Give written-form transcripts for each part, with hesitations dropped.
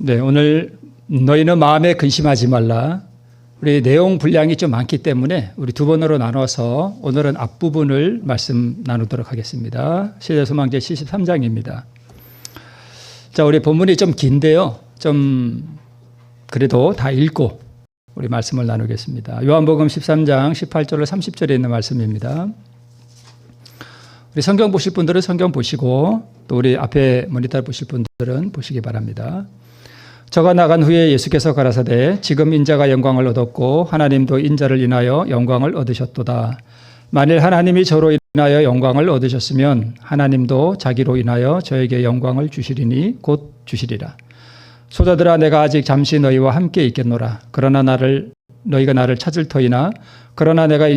네, 오늘 너희는 마음에 근심하지 말라. 우리 내용 분량이 좀 많기 때문에 우리 두 번으로 나눠서 오늘은 앞부분을 말씀 나누도록 하겠습니다. 시대소망제 73장입니다. 자, 우리 본문이 좀 긴데요. 좀 그래도 다 읽고 우리 말씀을 나누겠습니다. 요한복음 13장 18절로 30절에 있는 말씀입니다. 우리 성경 보실 분들은 성경 보시고 또 우리 앞에 모니터 보실 분들은 보시기 바랍니다. 저가 나간 후에 예수께서 가라사대 지금 인자가 영광을 얻었고 하나님도 인자를 인하여 영광을 얻으셨도다. 만일 하나님이 저로 인하여 영광을 얻으셨으면 하나님도 자기로 인하여 저에게 영광을 주시리니 곧 주시리라. 소자들아, 내가 아직 잠시 너희와 함께 있겠노라. 그러나 너희가 나를 찾을 터이나 그러나 내가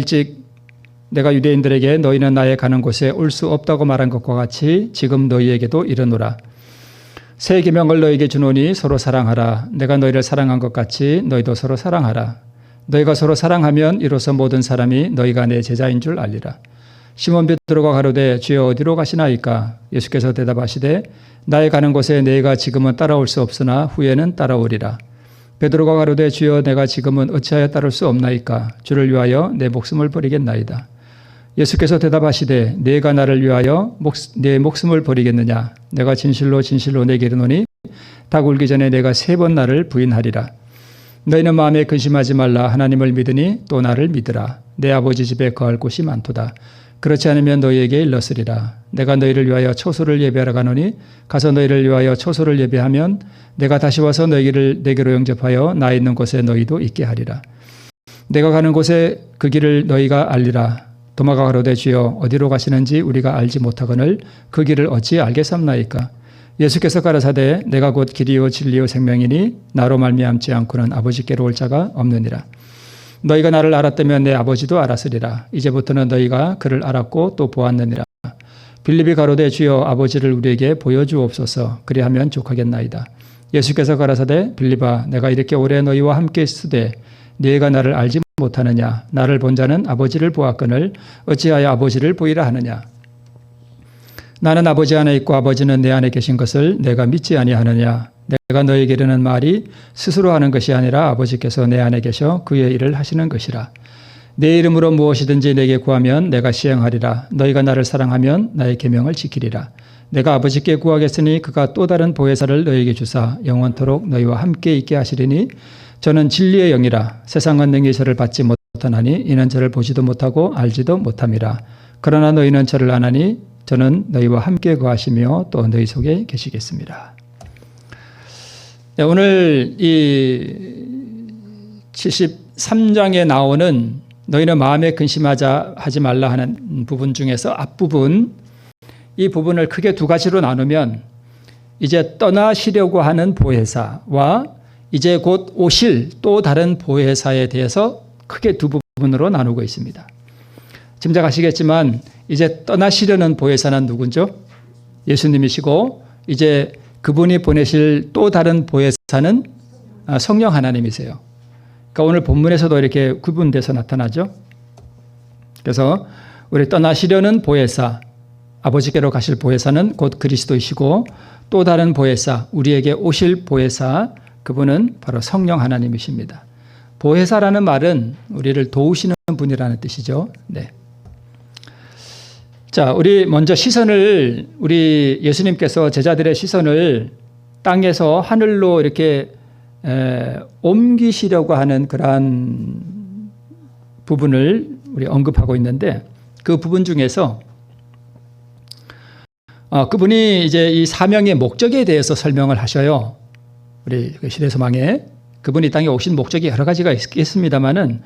유대인들에게 너희는 나의 가는 곳에 올 수 없다고 말한 것과 같이 지금 너희에게도 이르노라. 새 계명을 너희에게 주노니 서로 사랑하라. 내가 너희를 사랑한 것 같이 너희도 서로 사랑하라. 너희가 서로 사랑하면 이로써 모든 사람이 너희가 내 제자인 줄 알리라. 시몬 베드로가 가로되 주여 어디로 가시나이까? 예수께서 대답하시되 나의 가는 곳에 너희가 지금은 따라올 수 없으나 후에는 따라오리라. 베드로가 가로되 주여 내가 지금은 어찌하여 따를 수 없나이까? 주를 위하여 내 목숨을 버리겠나이다. 예수께서 대답하시되 네가 나를 위하여 내 목숨을 버리겠느냐? 내가 진실로 진실로 내게 이르노니 닭 울기 전에 내가 3번 나를 부인하리라. 너희는 마음에 근심하지 말라. 하나님을 믿으니 또 나를 믿으라. 내 아버지 집에 거할 곳이 많도다. 그렇지 않으면 너희에게 일렀으리라. 내가 너희를 위하여 초소를 예배하러 가노니 가서 너희를 위하여 초소를 예배하면 내가 다시 와서 너희를 내게로 영접하여 나 있는 곳에 너희도 있게 하리라. 내가 가는 곳에 그 길을 너희가 알리라. 도마가 가로되 주여 어디로 가시는지 우리가 알지 못하거늘 그 길을 어찌 알겠삼나이까? 예수께서 가라사대 내가 곧 길이요 진리요 생명이니 나로 말미암지 않고는 아버지께로 올 자가 없느니라. 너희가 나를 알았다면 내 아버지도 알았으리라. 이제부터는 너희가 그를 알았고 또 보았느니라. 빌립이 가로되 주여 아버지를 우리에게 보여주옵소서. 그리하면 족하겠나이다. 예수께서 가라사대 빌립아, 내가 이렇게 오래 너희와 함께 있으되 너희가 나를 알지 못하느냐? 나를 본 자는 아버지를 보았거늘 어찌하여 아버지를 보이라 하느냐? 나는 아버지 안에 있고 아버지는 내 안에 계신 것을 내가 믿지 아니하느냐? 내가 너희에게 이르는 말이 스스로 하는 것이 아니라 아버지께서 내 안에 계셔 그의 일을 하시는 것이라. 내 이름으로 무엇이든지 내게 구하면 내가 시행하리라. 너희가 나를 사랑하면 나의 계명을 지키리라. 내가 아버지께 구하겠으니 그가 또 다른 보혜사를 너희에게 주사 영원토록 너희와 함께 있게 하시리니 저는 진리의 영이라. 세상은 능히 저를 받지 못하나니 이는 저를 보지도 못하고 알지도 못함이라. 그러나 너희는 저를 아나니 저는 너희와 함께 거하시며 또 너희 속에 계시겠습니다. 네, 오늘 이 73장에 나오는 너희는 마음에 근심하지 말라 하는 부분 중에서 앞부분, 이 부분을 크게 두 가지로 나누면 이제 떠나시려고 하는 보혜사와 이제 곧 오실 또 다른 보혜사에 대해서 크게 두 부분으로 나누고 있습니다. 짐작하시겠지만 이제 떠나시려는 보혜사는 누군죠? 예수님이시고 이제 그분이 보내실 또 다른 보혜사는 성령 하나님이세요. 그러니까 오늘 본문에서도 이렇게 구분돼서 나타나죠. 그래서 우리 떠나시려는 보혜사, 아버지께로 가실 보혜사는 곧 그리스도이시고 또 다른 보혜사, 우리에게 오실 보혜사, 그분은 바로 성령 하나님이십니다. 보혜사라는 말은 우리를 도우시는 분이라는 뜻이죠. 네. 자, 우리 먼저 우리 예수님께서 제자들의 시선을 땅에서 하늘로 이렇게 옮기시려고 하는 그러한 부분을 우리 언급하고 있는데 그 부분 중에서 그분이 이제 이 사명의 목적에 대해서 설명을 하셔요. 우리 시대소망에 그분이 땅에 오신 목적이 여러 가지가 있겠습니다만은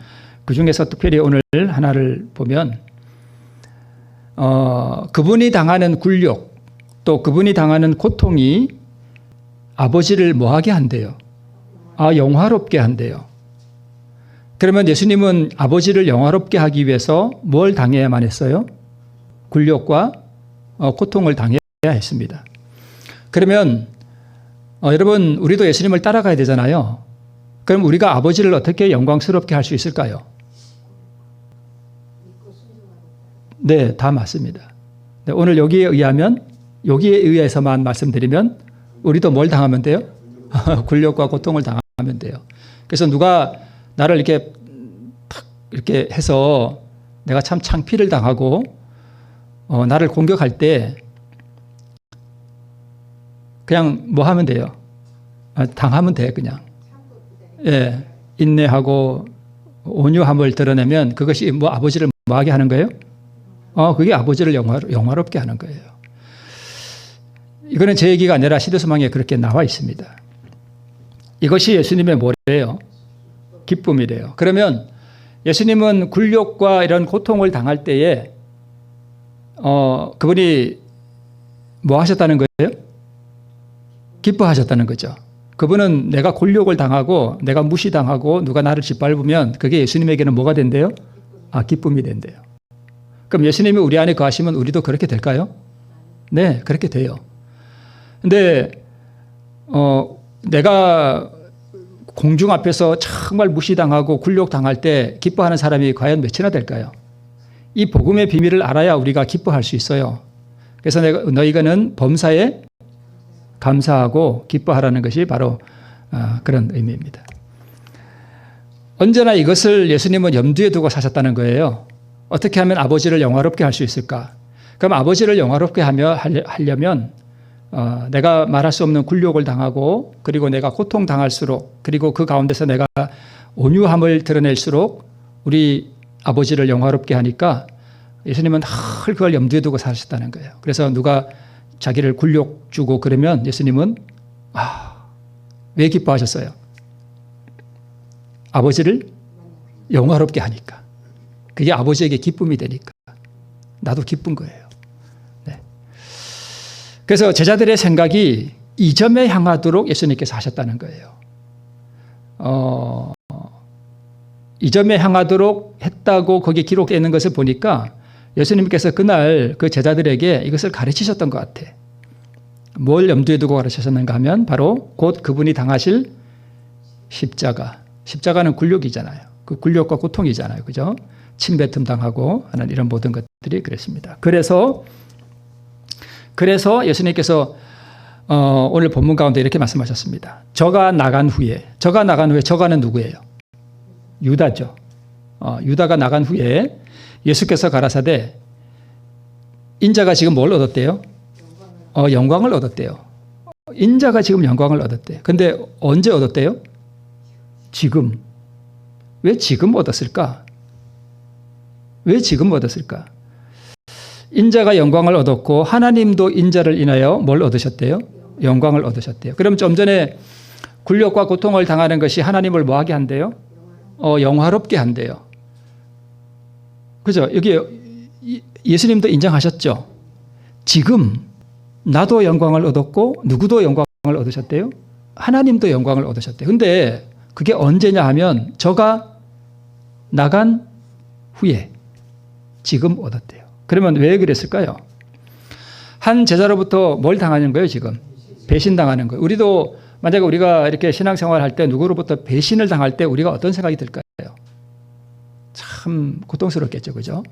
그 중에서 특별히 오늘 하나를 보면 그분이 당하는 굴욕 또 그분이 당하는 고통이 아버지를 뭐하게 한대요? 영화롭게 한대요. 그러면 예수님은 아버지를 영화롭게 하기 위해서 뭘 당해야만 했어요? 굴욕과 고통을 당해야 했습니다. 그러면 여러분, 우리도 예수님을 따라가야 되잖아요. 그럼 우리가 아버지를 어떻게 영광스럽게 할 수 있을까요? 네, 다 맞습니다. 오늘 여기에 의해서만 말씀드리면 우리도 뭘 당하면 돼요? 굴욕과 고통을 당하면 돼요. 그래서 누가 나를 이렇게 탁 이렇게 해서 내가 참 창피를 당하고 나를 공격할 때 그냥 뭐 하면 돼요? 당하면 돼 그냥. 예, 인내하고 온유함을 드러내면 그것이 뭐 아버지를 뭐하게 하는 거예요? 그게 아버지를 영화롭게 하는 거예요. 이거는 제 얘기가 아니라 시대소망에 그렇게 나와 있습니다. 이것이 예수님의 뭐래요? 기쁨이래요. 그러면 예수님은 굴욕과 이런 고통을 당할 때에 그분이 뭐 하셨다는 거예요? 기뻐하셨다는 거죠. 그분은 내가 굴욕을 당하고 내가 무시당하고 누가 나를 짓밟으면 그게 예수님에게는 뭐가 된대요? 기쁨이 된대요. 그럼 예수님이 우리 안에 거하시면 우리도 그렇게 될까요? 네, 그렇게 돼요. 근데 내가 공중 앞에서 정말 무시당하고 굴욕당할 때 기뻐하는 사람이 과연 몇이나 될까요? 이 복음의 비밀을 알아야 우리가 기뻐할 수 있어요. 그래서 너희가는 범사에 감사하고 기뻐하라는 것이 바로 그런 의미입니다. 언제나 이것을 예수님은 염두에 두고 사셨다는 거예요. 어떻게 하면 아버지를 영화롭게 할 수 있을까? 그럼 아버지를 영화롭게 하려면 내가 말할 수 없는 굴욕을 당하고 그리고 내가 고통당할수록 그리고 그 가운데서 내가 온유함을 드러낼수록 우리 아버지를 영화롭게 하니까 예수님은 늘 그걸 염두에 두고 사셨다는 거예요. 그래서 누가 자기를 굴욕 주고 그러면 예수님은 왜 기뻐하셨어요? 아버지를 영화롭게 하니까. 그게 아버지에게 기쁨이 되니까. 나도 기쁜 거예요. 네. 그래서 제자들의 생각이 이 점에 향하도록 예수님께서 하셨다는 거예요. 이 점에 향하도록 했다고 거기에 기록되어 있는 것을 보니까 예수님께서 그날 그 제자들에게 이것을 가르치셨던 것 같아. 뭘 염두에 두고 가르치셨는가 하면 바로 곧 그분이 당하실 십자가. 십자가는 굴욕이잖아요. 그 굴욕과 고통이잖아요. 그죠? 침뱉음 당하고 하는 이런 모든 것들이 그랬습니다. 그래서 예수님께서 오늘 본문 가운데 이렇게 말씀하셨습니다. 저가 나간 후에 저가는 누구예요? 유다죠. 유다가 나간 후에 예수께서 가라사대 인자가 지금 뭘 얻었대요? 영광을 얻었대요. 인자가 지금 영광을 얻었대요. 근데 언제 얻었대요? 지금. 왜 지금 얻었을까? 왜 지금 얻었을까? 인자가 영광을 얻었고 하나님도 인자를 인하여 뭘 얻으셨대요? 영광을 얻으셨대요. 그럼 좀 전에 굴욕과 고통을 당하는 것이 하나님을 뭐하게 한대요? 영화롭게 한대요. 그죠? 여기 예수님도 인정하셨죠? 지금 나도 영광을 얻었고 누구도 영광을 얻으셨대요? 하나님도 영광을 얻으셨대요. 근데 그게 언제냐 하면 저가 나간 후에 지금 얻었대요. 그러면 왜 그랬을까요? 한 제자로부터 뭘 당하는 거예요, 지금? 배신당하는 거예요. 우리도 만약에 우리가 이렇게 신앙생활 할 때 누구로부터 배신을 당할 때 우리가 어떤 생각이 들까요? 참 고통스럽겠죠, 그죠?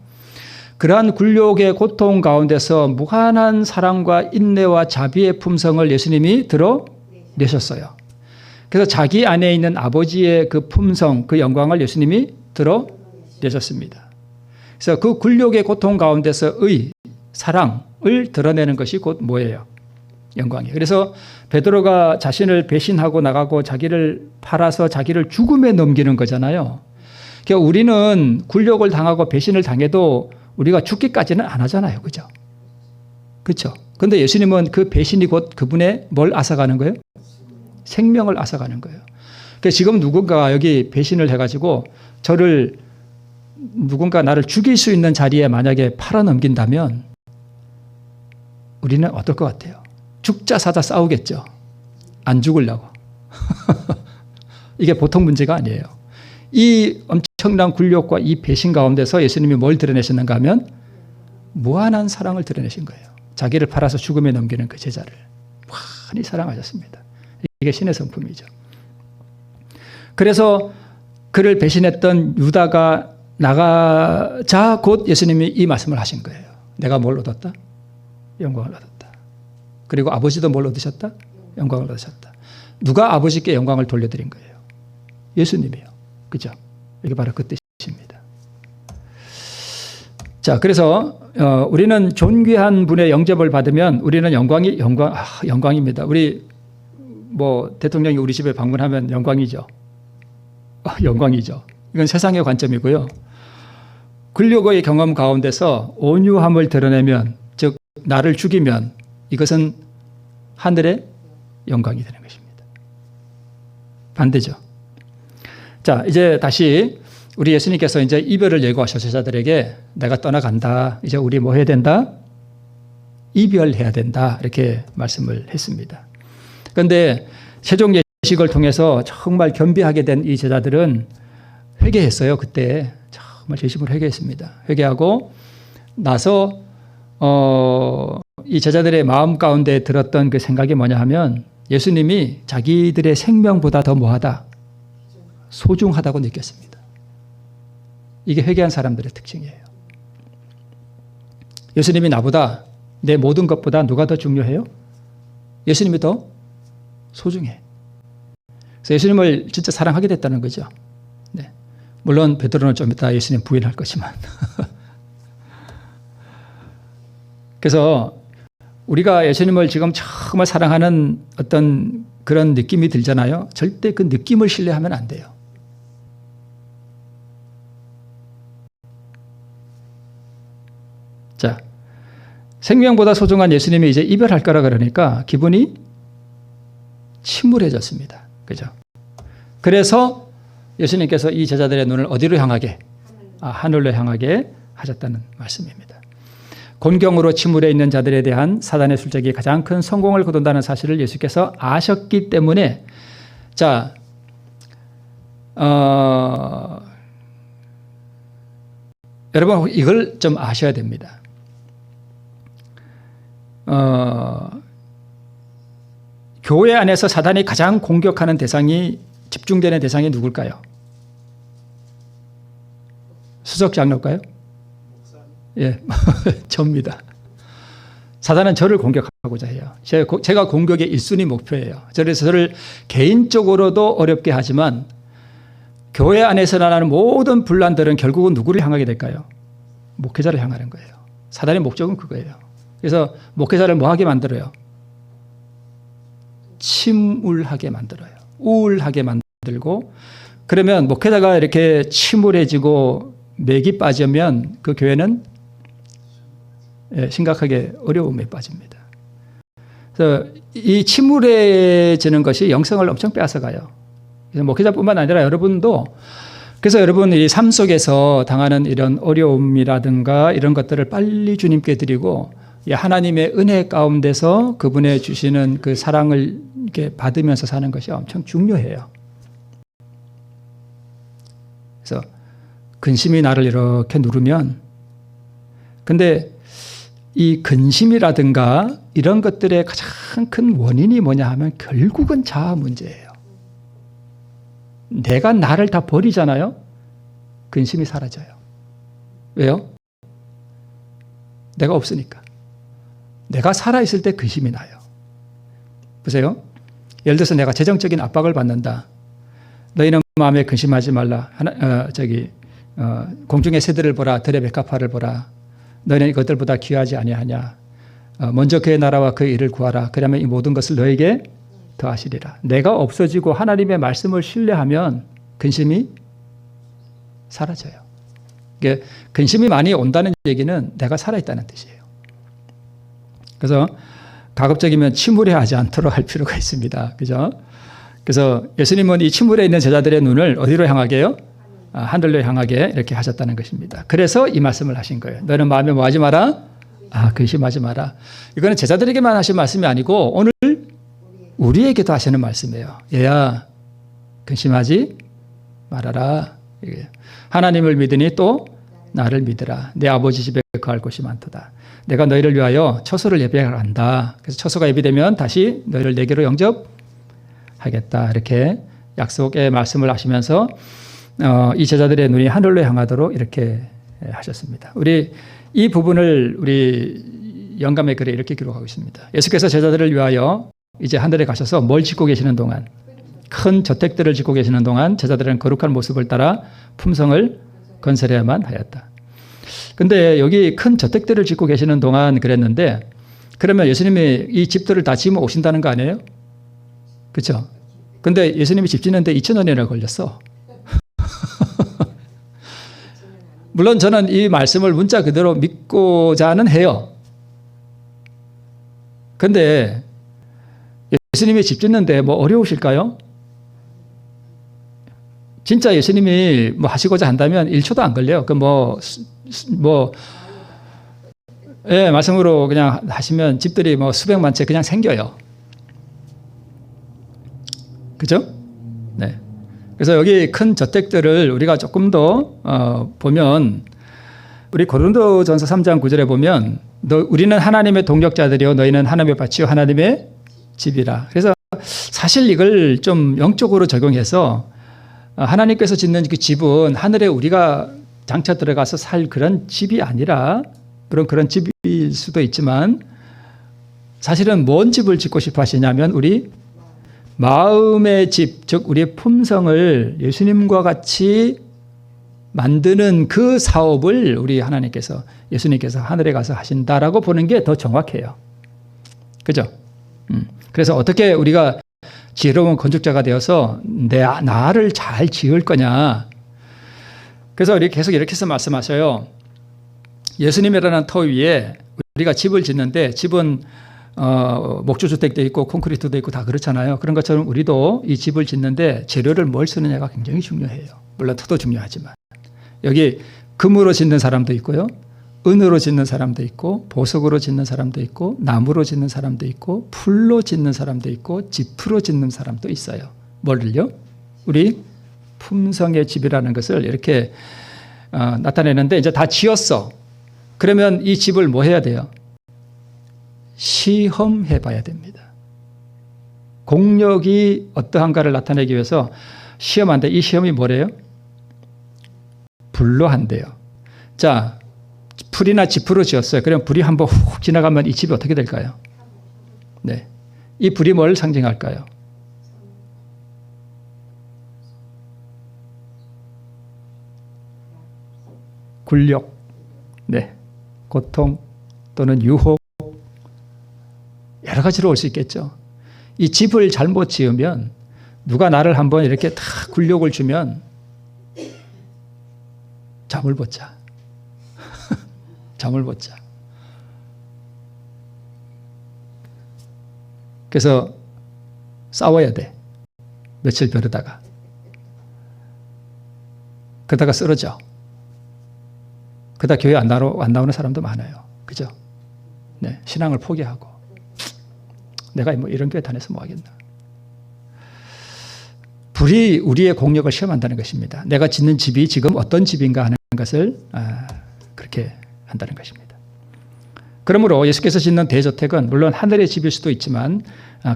그러한 굴욕의 고통 가운데서 무한한 사랑과 인내와 자비의 품성을 예수님이 드러내셨어요. 그래서 자기 안에 있는 아버지의 그 품성, 그 영광을 예수님이 드러내셨습니다. 그래서 그 굴욕의 고통 가운데서의 사랑을 드러내는 것이 곧 뭐예요? 영광이에요. 그래서 베드로가 자신을 배신하고 나가고 자기를 팔아서 자기를 죽음에 넘기는 거잖아요. 그러니까 우리는 굴욕을 당하고 배신을 당해도 우리가 죽기까지는 안 하잖아요. 그죠? 그렇죠? 그런데 예수님은 그 배신이 곧 그분의 뭘 앗아가는 거예요? 생명을 앗아가는 거예요. 그러니까 지금 누군가 여기 배신을 해가지고 누군가 나를 죽일 수 있는 자리에 만약에 팔아넘긴다면 우리는 어떨 것 같아요? 죽자 사자 싸우겠죠. 안 죽으려고. 이게 보통 문제가 아니에요. 이 엄청난 굴욕과 이 배신 가운데서 예수님이 뭘 드러내셨는가 하면 무한한 사랑을 드러내신 거예요. 자기를 팔아서 죽음에 넘기는 그 제자를 많이 사랑하셨습니다. 이게 신의 성품이죠. 그래서 그를 배신했던 유다가 나가자 곧 예수님이 이 말씀을 하신 거예요. 내가 뭘 얻었다? 영광을 얻었다. 그리고 아버지도 뭘 얻으셨다? 영광을 얻으셨다. 누가 아버지께 영광을 돌려드린 거예요? 예수님이요. 그죠? 이게 바로 그 뜻입니다. 자, 그래서 우리는 존귀한 분의 영접을 받으면 우리는 영광입니다. 우리 뭐 대통령이 우리 집에 방문하면 영광이죠. 영광이죠. 이건 세상의 관점이고요. 근력의 경험 가운데서 온유함을 드러내면, 즉 나를 죽이면 이것은 하늘의 영광이 되는 것입니다. 반대죠. 자, 이제 다시 우리 예수님께서 이제 이별을 예고하셔서 제자들에게 내가 떠나간다. 이제 우리 뭐 해야 된다? 이별해야 된다. 이렇게 말씀을 했습니다. 그런데 세종 예식을 통해서 정말 겸비하게 된 이 제자들은 회개했어요. 그때 정말 진심으로 회개했습니다. 회개하고 나서 이 제자들의 마음 가운데 들었던 그 생각이 뭐냐 하면 예수님이 자기들의 생명보다 더 뭐하다? 소중하다고 느꼈습니다. 이게 회개한 사람들의 특징이에요. 예수님이 나보다 내 모든 것보다 누가 더 중요해요? 예수님이 더 소중해. 그래서 예수님을 진짜 사랑하게 됐다는 거죠. 네. 물론 베드로는 좀 이따 예수님 부인할 것이만. 그래서 우리가 예수님을 지금 정말 사랑하는 어떤 그런 느낌이 들잖아요. 절대 그 느낌을 신뢰하면 안 돼요. 자, 생명보다 소중한 예수님이 이제 이별할 거라 그러니까 기분이 침울해졌습니다. 그죠? 그래서 예수님께서 이 제자들의 눈을 어디로 향하게? 하늘로 향하게 하셨다는 말씀입니다. 곤경으로 침울해 있는 자들에 대한 사단의 술책이 가장 큰 성공을 거둔다는 사실을 예수께서 아셨기 때문에, 자, 여러분 이걸 좀 아셔야 됩니다. 교회 안에서 사단이 가장 공격하는 대상이, 집중되는 대상이 누굴까요? 수석 장로일까요? 예, 접니다. 사단은 저를 공격하고자 해요. 제가 공격의 1순위 목표예요. 그래서 저를 개인적으로도 어렵게 하지만 교회 안에서 나는 모든 분란들은 결국은 누구를 향하게 될까요? 목회자를 향하는 거예요. 사단의 목적은 그거예요. 그래서 목회자를 뭐하게 만들어요? 침울하게 만들어요. 우울하게 만들고, 그러면 목회자가 이렇게 침울해지고 맥이 빠지면 그 교회는 심각하게 어려움에 빠집니다. 그래서 이 침울해지는 것이 영성을 엄청 빼앗아가요. 그래서 목회자뿐만 아니라 여러분도, 그래서 여러분 이 삶 속에서 당하는 이런 어려움이라든가 이런 것들을 빨리 주님께 드리고 하나님의 은혜 가운데서 그분의 주시는 그 사랑을 이렇게 받으면서 사는 것이 엄청 중요해요. 그래서 근심이 나를 이렇게 누르면, 근데 이 근심이라든가 이런 것들의 가장 큰 원인이 뭐냐 하면 결국은 자아 문제예요. 내가 나를 다 버리잖아요. 근심이 사라져요. 왜요? 내가 없으니까. 내가 살아있을 때 근심이 나요. 보세요. 예를 들어서 내가 재정적인 압박을 받는다. 너희는 마음에 근심하지 말라. 공중의 새들을 보라. 들의 백합화를 보라. 너희는 이것들보다 귀하지 아니하냐. 먼저 그의 나라와 그의 일을 구하라. 그러면 이 모든 것을 너에게 더하시리라. 내가 없어지고 하나님의 말씀을 신뢰하면 근심이 사라져요. 근심이 많이 온다는 얘기는 내가 살아있다는 뜻이에요. 그래서 가급적이면 침울해하지 않도록 할 필요가 있습니다. 그죠? 그래서 예수님은 이 침울해 있는 제자들의 눈을 어디로 향하게요? 하늘로 향하게 이렇게 하셨다는 것입니다. 그래서 이 말씀을 하신 거예요. 너는 마음에 뭐 하지 마라? 근심하지 마라. 이거는 제자들에게만 하신 말씀이 아니고 오늘 우리에게도 하시는 말씀이에요. 얘야, 근심하지 말아라. 하나님을 믿으니 또 나를 믿으라. 내 아버지 집에 거할 곳이 많도다. 내가 너희를 위하여 처소를 예비한다. 그래서 처소가 예비되면 다시 너희를 내게로 영접하겠다. 이렇게 약속의 말씀을 하시면서 이 제자들의 눈이 하늘로 향하도록 이렇게 하셨습니다. 우리 이 부분을 우리 영감의 글에 이렇게 기록하고 있습니다. 예수께서 제자들을 위하여 이제 하늘에 가셔서 뭘 짓고 계시는 동안, 큰 저택들을 짓고 계시는 동안 제자들은 거룩한 모습을 따라 품성을 건설해야만 하였다. 근데 여기 큰 저택들을 짓고 계시는 동안 그랬는데, 그러면 예수님이 이 집들을 다 지으면 오신다는 거 아니에요? 그렇죠? 근데 예수님이 집 짓는데 2000년이나 걸렸어. 물론 저는 이 말씀을 문자 그대로 믿고자는 해요. 근데 예수님이 집 짓는데 뭐 어려우실까요? 진짜 예수님이 뭐 하시고자 한다면 1초도 안 걸려요. 예, 말씀으로 그냥 하시면 집들이 뭐 수백만 채 그냥 생겨요. 그죠? 네. 그래서 여기 큰 저택들을 우리가 조금 더 보면, 우리 고린도전서 3장 9절에 보면 우리는 하나님의 동역자들이요 너희는 하나님의 밭이요 하나님의 집이라. 그래서 사실 이걸 좀 영적으로 적용해서 하나님께서 짓는 그 집은 하늘에 우리가 장차 들어가서 살 그런 집이 아니라, 물론 그런 집일 수도 있지만 사실은 뭔 집을 짓고 싶어 하시냐면 우리 마음의 집, 즉 우리의 품성을 예수님과 같이 만드는 그 사업을 우리 하나님께서, 예수님께서 하늘에 가서 하신다라고 보는 게 더 정확해요. 그죠? 그래서 어떻게 우리가 지혜로운 건축자가 되어서 나를 잘 지을 거냐. 그래서 계속 이렇게 해서 말씀하셔요. 예수님이라는 터 위에 우리가 집을 짓는데, 집은 목조주택도 있고 콘크리트도 있고 다 그렇잖아요. 그런 것처럼 우리도 이 집을 짓는데 재료를 뭘 쓰느냐가 굉장히 중요해요. 물론 터도 중요하지만. 여기 금으로 짓는 사람도 있고요, 은으로 짓는 사람도 있고, 보석으로 짓는 사람도 있고, 나무로 짓는 사람도 있고, 풀로 짓는 사람도 있고, 지프로 짓는 사람도 있어요. 뭐를요? 우리 품성의 집이라는 것을 이렇게 나타내는데, 이제 다 지었어. 그러면 이 집을 뭐 해야 돼요? 시험해 봐야 됩니다. 공력이 어떠한가를 나타내기 위해서 시험한데, 이 시험이 뭐래요? 불로 한대요. 자, 풀이나 지프로 지었어요. 그럼 불이 한번 훅 지나가면 이 집이 어떻게 될까요? 네. 이 불이 뭘 상징할까요? 굴욕, 네. 고통 또는 유혹, 여러 가지로 올 수 있겠죠. 이 집을 잘못 지으면, 누가 나를 한번 이렇게 다 굴욕을 주면 잠을 못 자. 잠을 못 자. 그래서 싸워야 돼. 며칠 벼르다가. 그러다가 쓰러져. 그러다 교회 안 나오는 사람도 많아요. 그죠? 네, 신앙을 포기하고. 내가 뭐 이런 교회 다녀서 뭐 하겠나. 불이 우리의 공력을 시험한다는 것입니다. 내가 짓는 집이 지금 어떤 집인가 하는 것을 그렇게 한다는 것입니다. 그러므로 예수께서 짓는 대저택은 물론 하늘의 집일 수도 있지만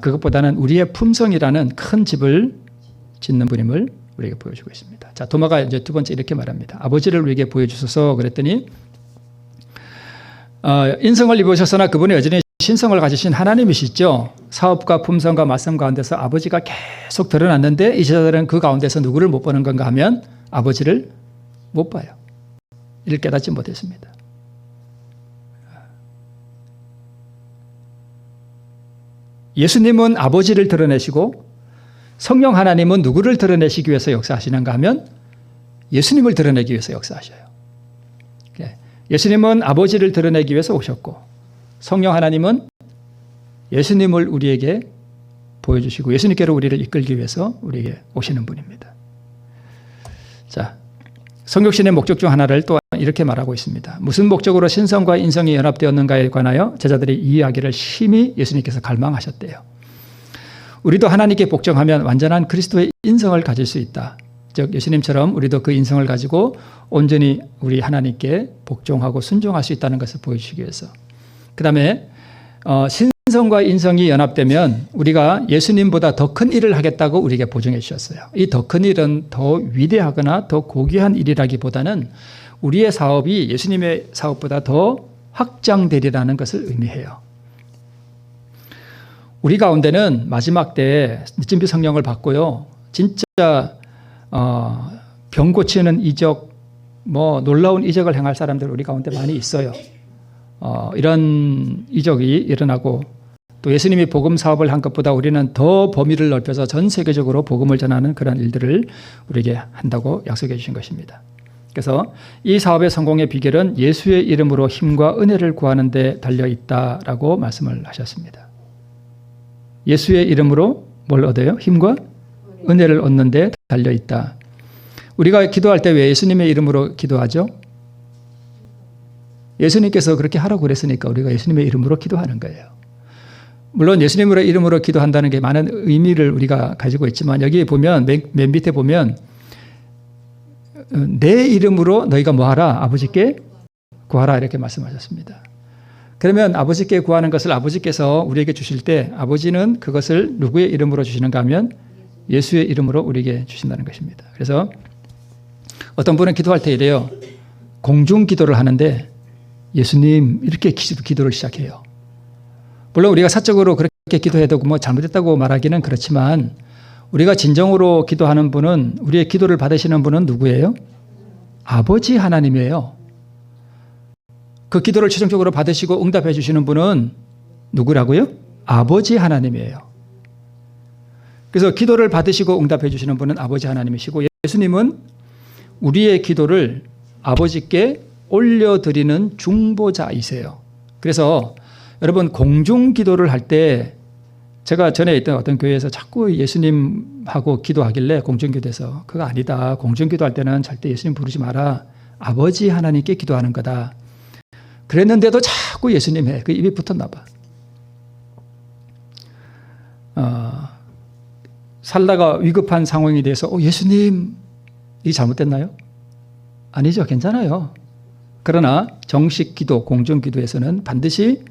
그것보다는 우리의 품성이라는 큰 집을 짓는 분임을 우리에게 보여주고 있습니다. 자, 도마가 이제 두 번째 이렇게 말합니다. 아버지를 우리에게 보여주소서 그랬더니, 인성을 입으셨으나 그분이 여전히 신성을 가지신 하나님이시죠. 사업과 품성과 말씀 가운데서 아버지가 계속 드러났는데 이 제자들은 그 가운데서 누구를 못 보는 건가 하면 아버지를 못 봐요. 이를 깨닫지 못했습니다. 예수님은 아버지를 드러내시고 성령 하나님은 누구를 드러내시기 위해서 역사하시는가 하면 예수님을 드러내기 위해서 역사하셔요. 예수님은 아버지를 드러내기 위해서 오셨고, 성령 하나님은 예수님을 우리에게 보여주시고 예수님께로 우리를 이끌기 위해서 우리에게 오시는 분입니다. 자, 성육신의 목적 중 하나를 또 이렇게 말하고 있습니다. 무슨 목적으로 신성과 인성이 연합되었는가에 관하여 제자들이 이 이야기를 심히 예수님께서 갈망하셨대요. 우리도 하나님께 복종하면 완전한 그리스도의 인성을 가질 수 있다. 즉 예수님처럼 우리도 그 인성을 가지고 온전히 우리 하나님께 복종하고 순종할 수 있다는 것을 보여주시기 위해서. 그 다음에 신성과 인성이 연합되면 우리가 예수님보다 더 큰 일을 하겠다고 우리에게 보증해 주셨어요. 이 더 큰 일은 더 위대하거나 더 고귀한 일이라기보다는 우리의 사업이 예수님의 사업보다 더 확장되리라는 것을 의미해요. 우리 가운데는 마지막 때 늦진비 성령을 받고요. 진짜 병 고치는 이적, 놀라운 이적을 행할 사람들 우리 가운데 많이 있어요. 이런 이적이 일어나고 또 예수님이 복음 사업을 한 것보다 우리는 더 범위를 넓혀서 전 세계적으로 복음을 전하는 그런 일들을 우리에게 한다고 약속해 주신 것입니다. 그래서 이 사업의 성공의 비결은 예수의 이름으로 힘과 은혜를 구하는 데 달려 있다라고 말씀을 하셨습니다. 예수의 이름으로 뭘 얻어요? 힘과 은혜를 얻는 데 달려 있다. 우리가 기도할 때 왜 예수님의 이름으로 기도하죠? 예수님께서 그렇게 하라고 그랬으니까 우리가 예수님의 이름으로 기도하는 거예요. 물론 예수님의 이름으로 기도한다는 게 많은 의미를 우리가 가지고 있지만 여기 보면 맨 밑에 보면 내 이름으로 너희가 뭐하라? 아버지께 구하라 이렇게 말씀하셨습니다. 그러면 아버지께 구하는 것을 아버지께서 우리에게 주실 때 아버지는 그것을 누구의 이름으로 주시는가 하면 예수의 이름으로 우리에게 주신다는 것입니다. 그래서 어떤 분은 기도할 때 이래요. 공중 기도를 하는데 예수님 이렇게 기도를 시작해요. 물론 우리가 사적으로 그렇게 기도해도 잘못했다고 말하기는 그렇지만 우리가 진정으로 기도하는 분은 우리의 기도를 받으시는 분은 누구예요? 아버지 하나님이에요. 그 기도를 최종적으로 받으시고 응답해 주시는 분은 누구라고요? 아버지 하나님이에요. 그래서 기도를 받으시고 응답해 주시는 분은 아버지 하나님이시고 예수님은 우리의 기도를 아버지께 올려드리는 중보자이세요. 그래서 여러분 공중 기도를 할 때 제가 전에 있던 어떤 교회에서 자꾸 예수님하고 기도하길래 공중기도에서 그거 아니다. 공중기도할 때는 절대 예수님 부르지 마라. 아버지 하나님께 기도하는 거다. 그랬는데도 자꾸 예수님 해. 그 입이 붙었나 봐. 살다가 위급한 상황에 대해서 예수님 이게 잘못됐나요? 아니죠. 괜찮아요. 그러나 정식 기도, 공중 기도에서는 반드시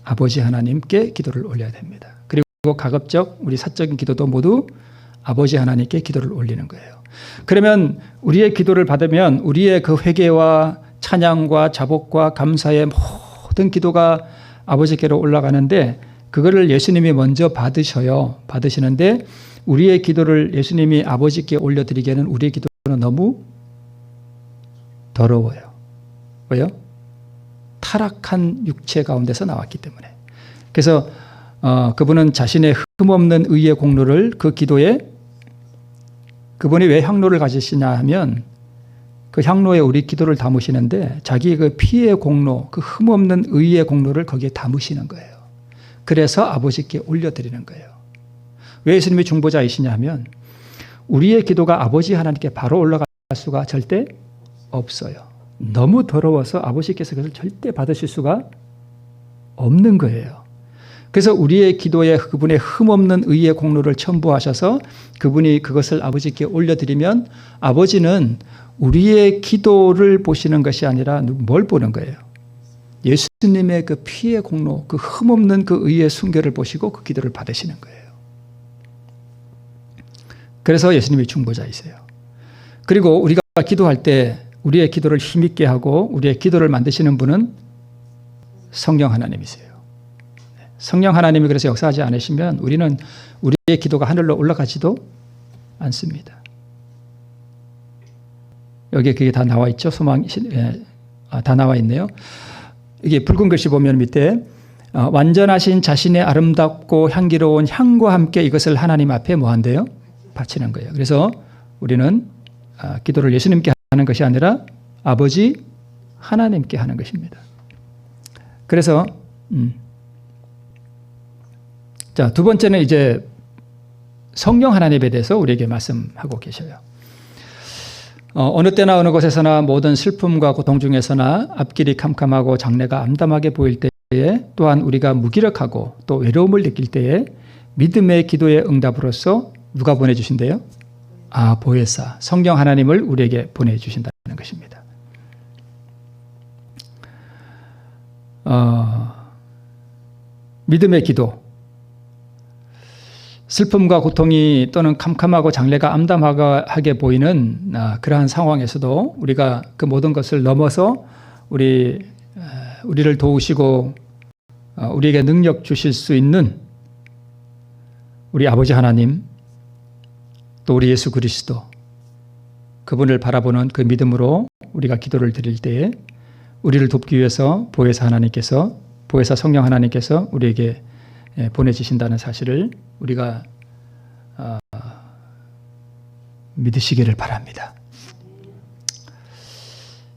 아버지 하나님께 기도를 올려야 됩니다. 그리고 가급적 우리 사적인 기도도 모두 아버지 하나님께 기도를 올리는 거예요. 그러면 우리의 기도를 받으면 우리의 그 회개와 찬양과 자복과 감사의 모든 기도가 아버지께로 올라가는데 그거를 예수님이 먼저 받으시는데 우리의 기도를 예수님이 아버지께 올려드리기에는 우리의 기도는 너무 더러워요. 왜요? 타락한 육체 가운데서 나왔기 때문에. 그래서 그분은 자신의 흠없는 의의 공로를 그 기도에 그분이 왜 향로를 가지시냐 하면 그 향로에 우리 기도를 담으시는데 자기의 그 피의 공로, 그 흠없는 의의 공로를 거기에 담으시는 거예요. 그래서 아버지께 올려드리는 거예요. 왜 예수님이 중보자이시냐 하면 우리의 기도가 아버지 하나님께 바로 올라갈 수가 절대 없어요. 너무 더러워서 아버지께서 그것을 절대 받으실 수가 없는 거예요. 그래서 우리의 기도에 그분의 흠없는 의의 공로를 첨부하셔서 그분이 그것을 아버지께 올려드리면 아버지는 우리의 기도를 보시는 것이 아니라 뭘 보는 거예요? 예수님의 그 피의 공로, 그 흠없는 그 의의 순결을 보시고 그 기도를 받으시는 거예요. 그래서 예수님이 중보자이세요. 그리고 우리가 기도할 때 우리의 기도를 힘있게 하고 우리의 기도를 만드시는 분은 성령 하나님이세요. 성령 하나님이 그래서 역사하지 않으시면 우리는 우리의 기도가 하늘로 올라가지도 않습니다. 여기에 그게 다 나와 있죠. 다 나와 있네요. 이게 붉은 글씨 보면 밑에 완전하신 자신의 아름답고 향기로운 향과 함께 이것을 하나님 앞에 뭐한대요? 바치는 거예요. 그래서 우리는 기도를 예수님께 하는 것이 아니라 아버지 하나님께 하는 것입니다. 그래서 자, 두 번째는 이제 성령 하나님에 대해서 우리에게 말씀하고 계셔요. 어느 때나 어느 곳에서나 모든 슬픔과 고통 중에서나 앞길이 캄캄하고 장래가 암담하게 보일 때에 또한 우리가 무기력하고 또 외로움을 느낄 때에 믿음의 기도의 응답으로서 누가 보내주신대요? 보혜사, 성령 하나님을 우리에게 보내주신다는 것입니다. 믿음의 기도, 슬픔과 고통이 또는 캄캄하고 장래가 암담하게 보이는 그러한 상황에서도 우리가 그 모든 것을 넘어서 우리를 도우시고 우리에게 능력 주실 수 있는 우리 아버지 하나님, 또 우리 예수 그리스도, 그분을 바라보는 그 믿음으로 우리가 기도를 드릴 때에 우리를 돕기 위해서 보혜사 성령 하나님께서 우리에게 보내주신다는 사실을 우리가 믿으시기를 바랍니다.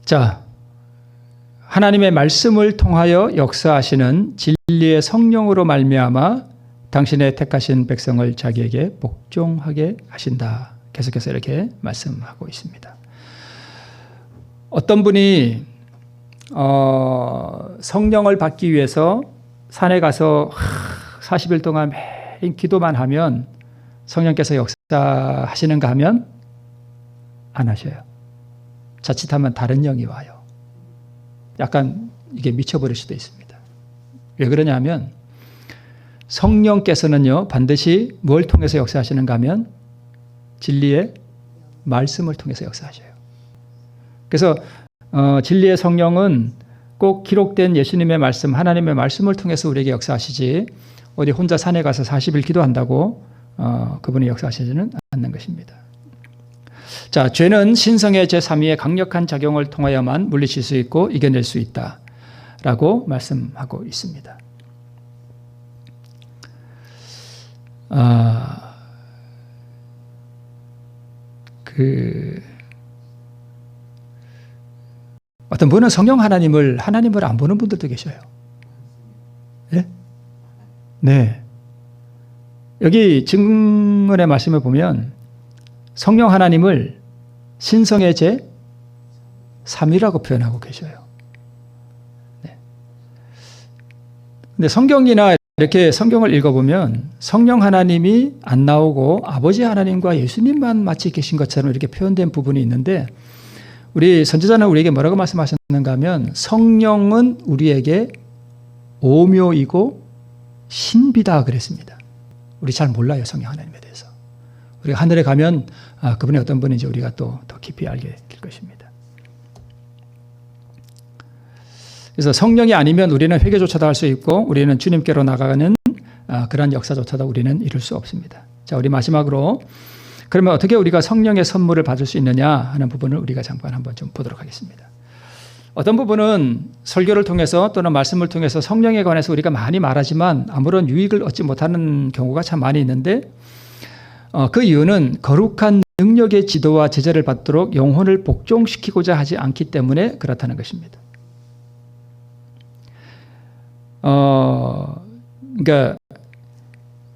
자, 하나님의 말씀을 통하여 역사하시는 진리의 성령으로 말미암아 당신의 택하신 백성을 자기에게 복종하게 하신다. 계속해서 이렇게 말씀하고 있습니다. 어떤 분이 성령을 받기 위해서 산에 가서 40일 동안 매일 기도만 하면 성령께서 역사하시는가 하면 안 하셔요. 자칫하면 다른 영이 와요. 약간 이게 미쳐버릴 수도 있습니다. 왜 그러냐면 성령께서는요 반드시 뭘 통해서 역사하시는가 하면 진리의 말씀을 통해서 역사하셔요. 그래서 진리의 성령은 꼭 기록된 예수님의 말씀, 하나님의 말씀을 통해서 우리에게 역사하시지 어디 혼자 산에 가서 40일 기도한다고 그분이 역사하시지는 않는 것입니다. 자, 죄는 신성의 제3위의 강력한 작용을 통하여만 물리칠 수 있고 이겨낼 수 있다라고 말씀하고 있습니다. 어떤 분은 성령 하나님을 안 보는 분들도 계셔요. 네? 네. 여기 증언의 말씀을 보면 성령 하나님을 신성의 제 3위라고 표현하고 계셔요. 네. 근데 성경이나 이렇게 성경을 읽어보면 성령 하나님이 안 나오고 아버지 하나님과 예수님만 마치 계신 것처럼 이렇게 표현된 부분이 있는데 우리 선지자는 우리에게 뭐라고 말씀하셨는가 하면 성령은 우리에게 오묘이고 신비다 그랬습니다. 우리 잘 몰라요, 성령 하나님에 대해서. 우리가 하늘에 가면 그분이 어떤 분인지 우리가 또 더 깊이 알게 될 것입니다. 그래서 성령이 아니면 우리는 회개조차도 할 수 있고 우리는 주님께로 나가는 그런 역사조차도 우리는 이룰 수 없습니다. 자, 우리 마지막으로 그러면 어떻게 우리가 성령의 선물을 받을 수 있느냐 하는 부분을 우리가 잠깐 한번 좀 보도록 하겠습니다. 어떤 부분은 설교를 통해서 또는 말씀을 통해서 성령에 관해서 우리가 많이 말하지만 아무런 유익을 얻지 못하는 경우가 참 많이 있는데 그 이유는 거룩한 능력의 지도와 제재를 받도록 영혼을 복종시키고자 하지 않기 때문에 그렇다는 것입니다. 그러니까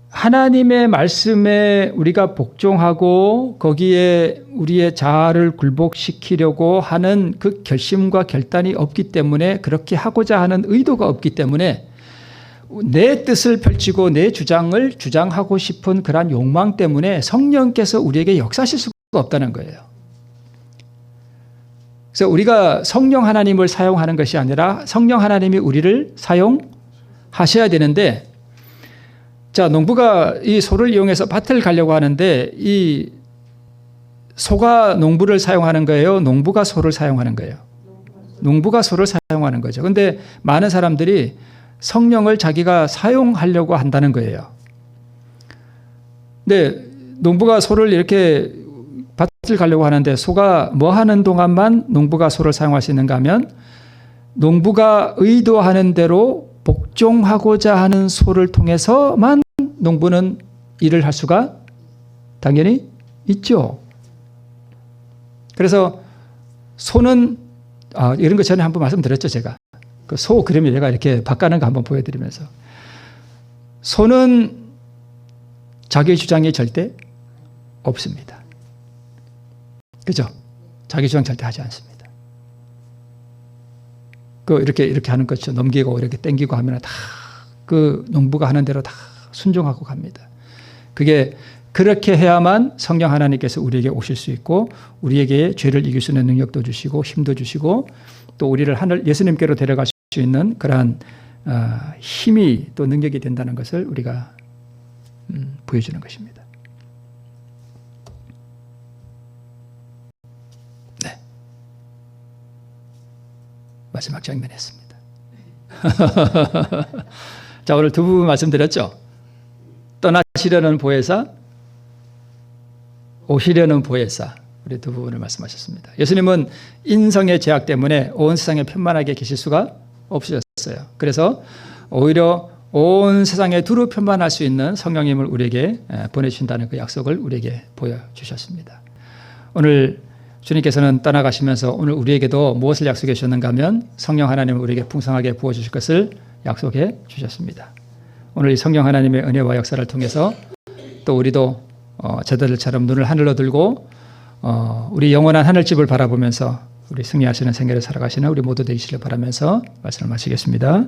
하나님의 말씀에 우리가 복종하고 거기에 우리의 자아를 굴복시키려고 하는 그 결심과 결단이 없기 때문에 그렇게 하고자 하는 의도가 없기 때문에 내 뜻을 펼치고 내 주장을 주장하고 싶은 그러한 욕망 때문에 성령께서 우리에게 역사하실 수가 없다는 거예요. 그래서 우리가 성령 하나님을 사용하는 것이 아니라 성령 하나님이 우리를 사용하셔야 되는데 자, 농부가 이 소를 이용해서 밭을 가려고 하는데 이 소가 농부를 사용하는 거예요? 농부가 소를 사용하는 거예요? 농부가 소를 사용하는 거죠. 그런데 많은 사람들이 성령을 자기가 사용하려고 한다는 거예요. 근데 농부가 소를 이렇게 밭을 가려고 하는데 소가 뭐 하는 동안만 농부가 소를 사용할 수 있는가 하면 농부가 의도하는 대로 복종하고자 하는 소를 통해서만 농부는 일을 할 수가 당연히 있죠. 그래서 소는 이런 거 전에 한번 말씀드렸죠, 제가. 그 소 그림을 제가 이렇게 바꿔는 거 한번 보여드리면서 소는 자기 주장이 절대 없습니다. 그죠? 자기 주장 절대 하지 않습니다. 이렇게 하는 거죠. 넘기고 이렇게 당기고 하면 다 그 농부가 하는 대로 다 순종하고 갑니다. 그게 그렇게 해야만 성령 하나님께서 우리에게 오실 수 있고 우리에게 죄를 이길 수 있는 능력도 주시고 힘도 주시고 또 우리를 예수님께로 데려갈 수 있는 그러한 힘이 또 능력이 된다는 것을 우리가 보여주는 것입니다. 네. 마지막 장면에 했습니다. 자, 오늘 두 부분 말씀드렸죠. 떠나지 오시려는 보혜사, 오시려는 보혜사, 우리 두 부분을 말씀하셨습니다. 예수님은 인성의 죄악 때문에 온 세상에 편만하게 계실 수가 없으셨어요. 그래서 오히려 온 세상에 두루 편만할 수 있는 성령님을 우리에게 보내주신다는 그 약속을 우리에게 보여주셨습니다. 오늘 주님께서는 떠나가시면서 오늘 우리에게도 무엇을 약속해 주셨는가 하면 성령 하나님을 우리에게 풍성하게 부어주실 것을 약속해 주셨습니다. 오늘 이 성령 하나님의 은혜와 역사를 통해서 또 우리도 제자들처럼 눈을 하늘로 들고 우리 영원한 하늘집을 바라보면서 우리 승리하시는 생애를 살아가시는 우리 모두 되시길 바라면서 말씀을 마치겠습니다.